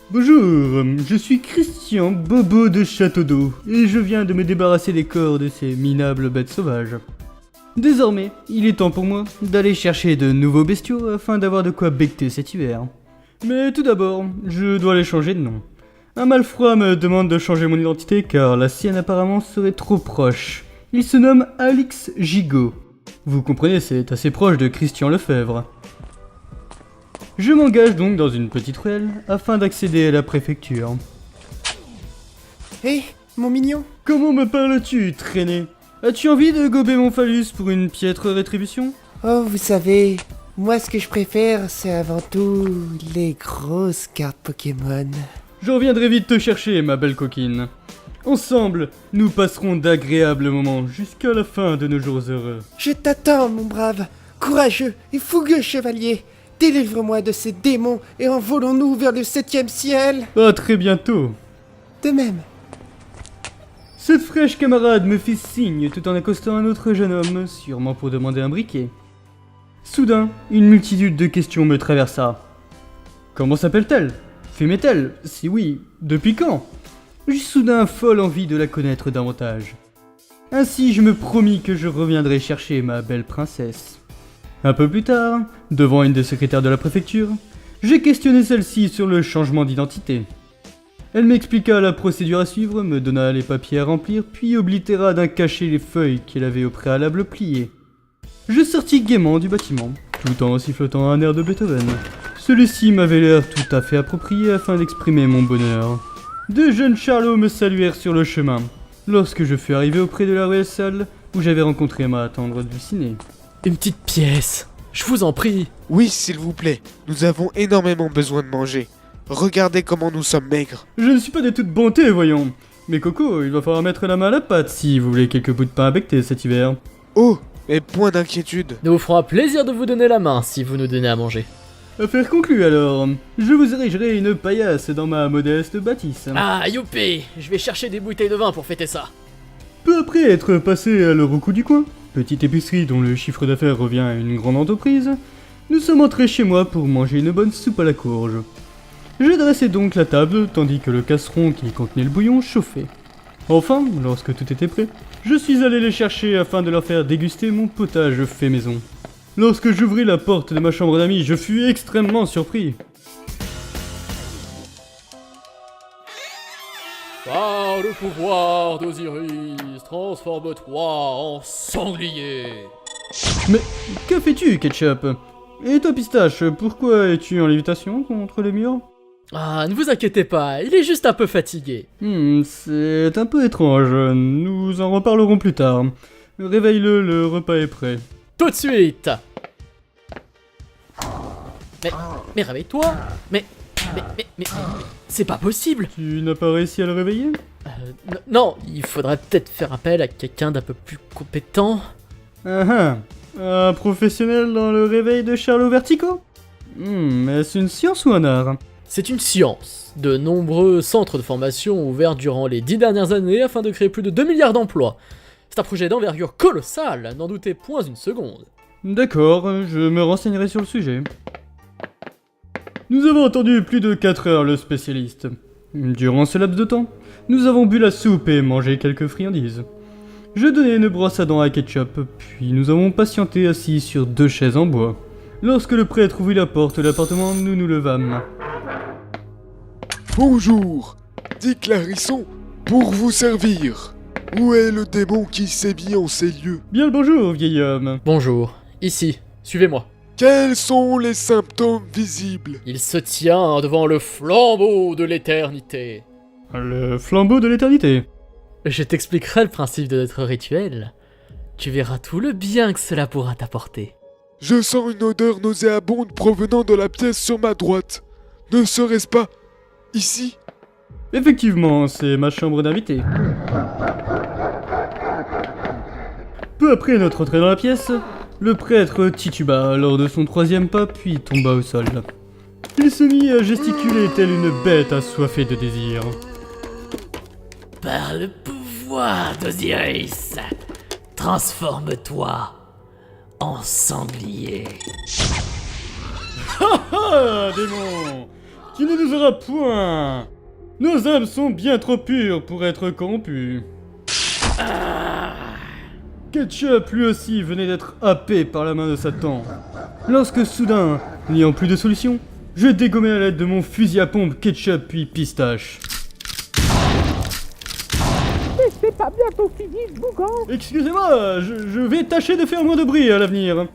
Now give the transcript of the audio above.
Bonjour, je suis Christian Bobo de Château d'Eau et je viens de me débarrasser des corps de ces minables bêtes sauvages. Désormais, il est temps pour moi d'aller chercher de nouveaux bestiaux afin d'avoir de quoi becter cet hiver. Mais tout d'abord, je dois aller changer de nom. Un malfrat me demande de changer mon identité car la sienne apparemment serait trop proche. Il se nomme Alix Gigot. Vous comprenez, c'est assez proche de Christian Lefebvre. Je m'engage donc dans une petite ruelle afin d'accéder à la préfecture. Hé, mon mignon. Comment me parles-tu, traîné? As-tu envie de gober mon phallus pour une piètre rétribution? Oh, vous savez, moi ce que je préfère, c'est avant tout les grosses cartes Pokémon. Je reviendrai vite te chercher, ma belle coquine. Ensemble, nous passerons d'agréables moments jusqu'à la fin de nos jours heureux. Je t'attends, mon brave, courageux et fougueux chevalier. Délivre-moi de ces démons et envolons-nous vers le 7e ciel. À très bientôt. De même. Cette fraîche camarade me fit signe tout en accostant un autre jeune homme, sûrement pour demander un briquet. Soudain, une multitude de questions me traversa. Comment s'appelle-t-elle? Fumait-elle? Si oui, depuis quand? J'eus soudain folle envie de la connaître davantage. Ainsi, je me promis que je reviendrais chercher ma belle princesse. Un peu plus tard, devant une des secrétaires de la préfecture, j'ai questionné celle-ci sur le changement d'identité. Elle m'expliqua la procédure à suivre, me donna les papiers à remplir, puis oblitéra d'un cachet les feuilles qu'elle avait au préalable pliées. Je sortis gaiement du bâtiment, tout en sifflotant un air de Beethoven. Celui-ci m'avait l'air tout à fait approprié afin d'exprimer mon bonheur. Deux jeunes charlots me saluèrent sur le chemin, lorsque je fus arrivé auprès de la ruelle salle où j'avais rencontré ma tendre Dulcinée. Une petite pièce, je vous en prie. Oui, s'il vous plaît, nous avons énormément besoin de manger. Regardez comment nous sommes maigres. Je ne suis pas de toute bonté, voyons. Mais Coco, il va falloir mettre la main à la pâte si vous voulez quelques bouts de pain à becter cet hiver. Oh, mais point d'inquiétude. Nous vous fera plaisir de vous donner la main si vous nous donnez à manger. Affaire conclue alors. Je vous érigerai une paillasse dans ma modeste bâtisse. Ah, youpi, je vais chercher des bouteilles de vin pour fêter ça. Peu après être passé à l'Eurocoup du coin, petite épicerie dont le chiffre d'affaires revient à une grande entreprise, nous sommes entrés chez moi pour manger une bonne soupe à la courge. Je dressai donc la table tandis que le casseron qui contenait le bouillon chauffait. Enfin, lorsque tout était prêt, je suis allé les chercher afin de leur faire déguster mon potage fait maison. Lorsque j'ouvris la porte de ma chambre d'amis, je fus extrêmement surpris. Par le pouvoir d'Osiris, transforme-toi en sanglier. Mais que fais-tu, Ketchup? Et toi, Pistache, pourquoi es-tu en lévitation contre les murs? Ah, ne vous inquiétez pas, il est juste un peu fatigué. C'est un peu étrange, nous en reparlerons plus tard. Réveille-le, le repas est prêt. Tout de suite. Mais réveille-toi. Mais, c'est pas possible. Tu n'as pas réussi à le réveiller? Non, il faudrait peut-être faire appel à quelqu'un d'un peu plus compétent. Ah ah, un professionnel dans le réveil de Charlot Vertico? Est-ce une science ou un art? C'est une science. De nombreux centres de formation ont ouvert durant les 10 dernières années afin de créer plus de 2 milliards d'emplois. C'est un projet d'envergure colossale, n'en doutez point une seconde. D'accord, je me renseignerai sur le sujet. Nous avons entendu plus de 4 heures le spécialiste. Durant ce laps de temps, nous avons bu la soupe et mangé quelques friandises. Je donnai une brosse à dents à Ketchup, puis nous avons patienté assis sur 2 chaises en bois. Lorsque le prêtre ouvrit la porte de l'appartement, nous nous levâmes. Bonjour, dit Clarisson, pour vous servir. Où est le démon qui sévit en ces lieux? Bien le bonjour, vieil homme. Bonjour, ici, suivez-moi. Quels sont les symptômes visibles? Il se tient devant le flambeau de l'éternité. Le flambeau de l'éternité. Je t'expliquerai le principe de notre rituel. Tu verras tout le bien que cela pourra t'apporter. Je sens une odeur nauséabonde provenant de la pièce sur ma droite. Ne serait-ce pas ici? Effectivement, c'est ma chambre d'invité. Peu après notre entrée dans la pièce, le prêtre tituba lors de son 3e pas puis tomba au sol. Il se mit à gesticuler telle une bête assoiffée de désir. Par le pouvoir d'Osiris, transforme-toi en sanglier. Ah, démon! Tu ne nous auras point. Nos âmes sont bien trop pures pour être corrompues. Ketchup, lui aussi, venait d'être happé par la main de Satan. Lorsque soudain, n'ayant plus de solution, je dégommai à l'aide de mon fusil à pompe Ketchup puis Pistache. C'est pas bien ton fusil, bougon. Excusez-moi, je vais tâcher de faire moins de bruit à l'avenir.